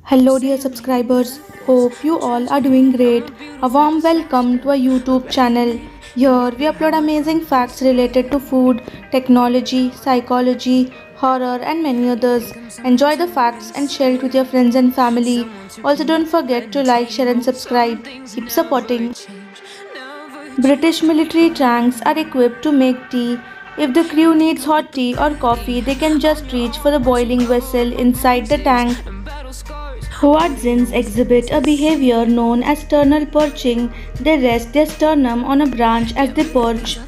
Hello, dear subscribers. Hope you all are doing great. A warm welcome to our YouTube channel. Here we upload amazing facts related to food, technology, psychology, horror, and many others. Enjoy the facts and share it with your friends and family. Also, don't forget to like, share, and subscribe. Keep supporting. British military tanks are equipped to make tea. If the crew needs hot tea or coffee, they can just reach for the boiling vessel inside the tank. Hoatzins exhibit a behavior known as sternal perching. They rest their sternum on a branch as they perch.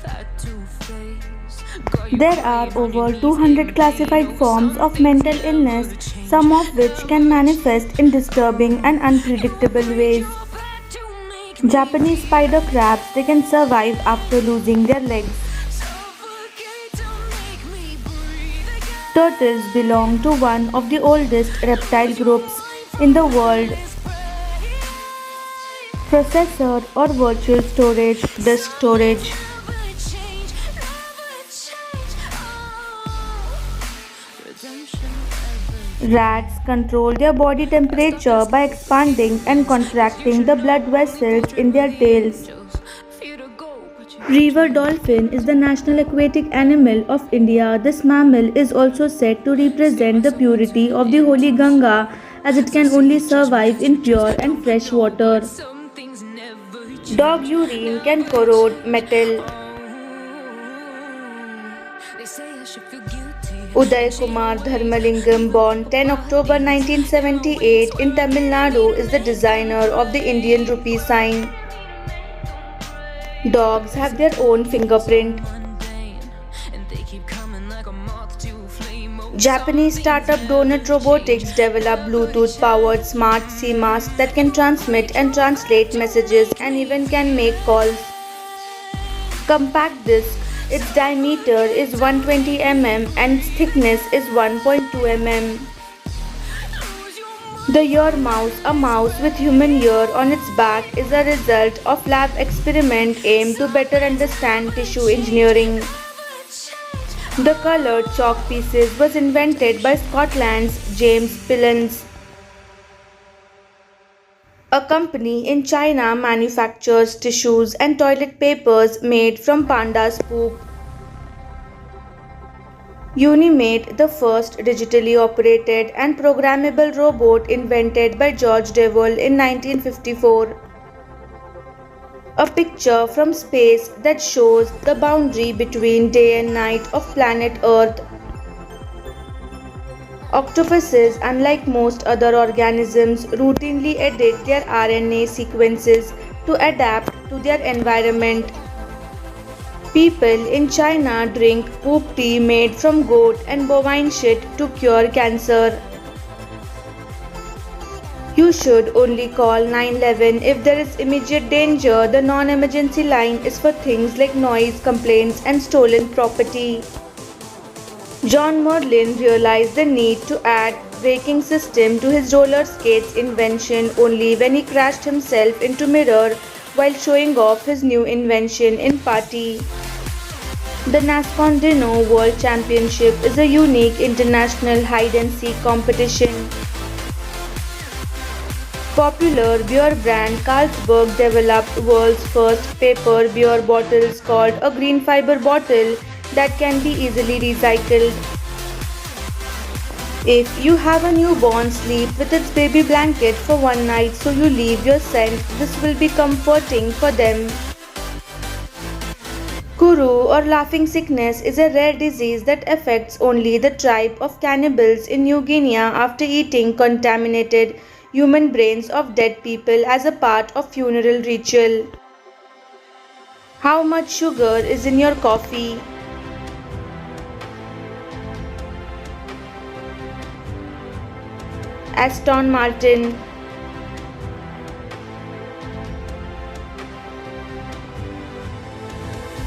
There are over 200 classified forms of mental illness, some of which can manifest in disturbing and unpredictable ways. Japanese spider crabs, they can survive after losing their legs. Turtles belong to one of the oldest reptile groups in the world. Processor or virtual storage, disk storage. Rats control their body temperature by expanding and contracting the blood vessels in their tails. River dolphin is the national aquatic animal of India. This mammal is also said to represent the purity of the holy Ganga as it can only survive in pure and fresh water. Dog urine can corrode metal. Uday Kumar Dharmalingam, born 10 October 1978 in Tamil Nadu, is the designer of the Indian rupee sign. Dogs have their own fingerprint. Japanese startup Donut Robotics developed Bluetooth powered smart sea mask that can transmit and translate messages and even can make calls. Compact disc. Its diameter is 120 mm and its thickness is 1.2 mm. The ear mouse, a mouse with human ear on its back, is a result of lab experiment aimed to better understand tissue engineering. The colored chalk pieces was invented by Scotland's James Pillans. A company in China manufactures tissues and toilet papers made from panda's poop. Unimate, the first digitally operated and programmable robot invented by George Devol in 1954. A picture from space that shows the boundary between day and night of planet Earth. Octopuses, unlike most other organisms, routinely edit their RNA sequences to adapt to their environment. People in China drink poop tea made from goat and bovine shit to cure cancer. You should only call 911 if there is immediate danger. The non-emergency line is for things like noise complaints and stolen property. John Merlin realized the need to add braking system to his roller skates invention only when he crashed himself into mirror while showing off his new invention in party. The Nascondino World Championship is a unique international hide-and-seek competition. Popular beer brand Carlsberg developed world's first paper beer bottles called a green fiber bottle that can be easily recycled. If you have a newborn, sleep with its baby blanket for one night so you leave your scent. This will be comforting for them. Kuru or laughing sickness is a rare disease that affects only the tribe of cannibals in New Guinea after eating contaminated human brains of dead people as a part of funeral ritual. How much sugar is in your coffee? Aston Martin.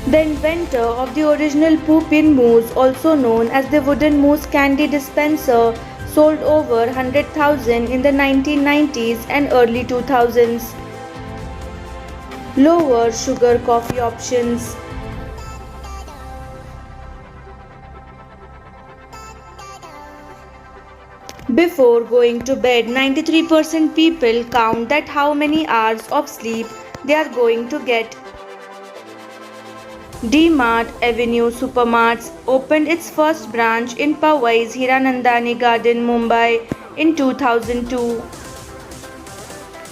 The inventor of the original Poopin Moose, also known as the wooden moose candy dispenser, sold over 100,000 in the 1990s and early 2000s. Lower sugar coffee options. Before going to bed, 93% people count that how many hours of sleep they are going to get. D-Mart Avenue Supermarts opened its first branch in Powai's Hiranandani Garden, Mumbai in 2002.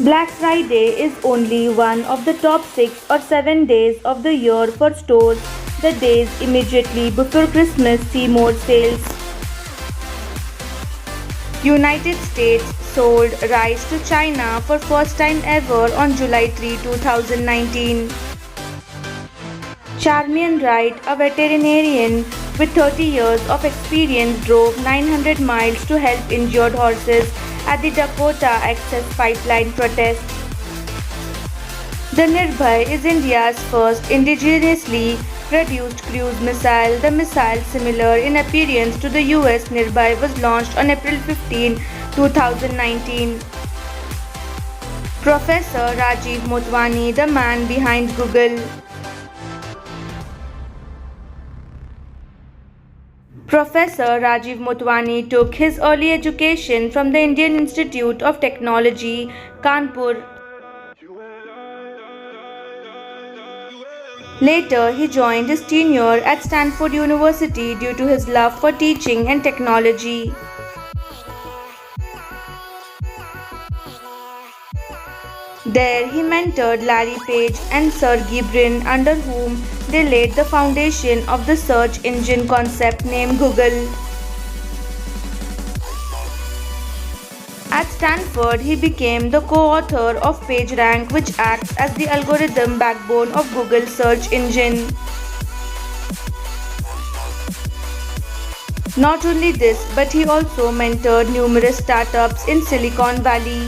Black Friday is only one of the top 6 or 7 days of the year for stores. The days immediately before Christmas see more sales. United States sold rice to China for first time ever on July 3, 2019. Charmian Wright, a veterinarian with 30 years of experience, drove 900 miles to help injured horses at the Dakota Access Pipeline protest. The Nirbhay is India's first indigenously produced cruise missile. The missile, similar in appearance to the US Nirbhay, was launched on April 15, 2019. Professor Rajiv Motwani, the man behind Google. Professor Rajiv Motwani took his early education from the Indian Institute of Technology, Kanpur. Later, he joined his tenure at Stanford University due to his love for teaching and technology. There, he mentored Larry Page and Sergey Brin, under whom they laid the foundation of the search engine concept named Google. At Stanford, he became the co-author of PageRank, which acts as the algorithm backbone of Google's search engine. Not only this, but he also mentored numerous startups in Silicon Valley.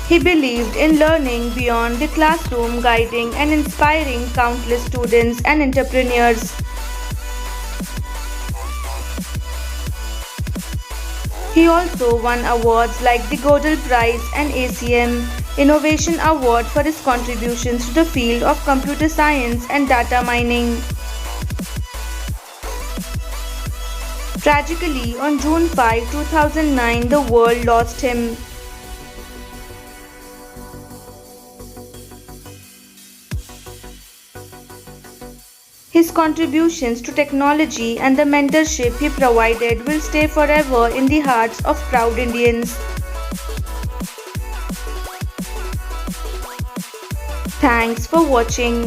He believed in learning beyond the classroom, guiding and inspiring countless students and entrepreneurs. He also won awards like the Gödel Prize and ACM Innovation Award for his contributions to the field of computer science and data mining. Tragically, on June 5, 2009, the world lost him. His contributions to technology and the mentorship he provided will stay forever in the hearts of proud Indians. Thanks for watching.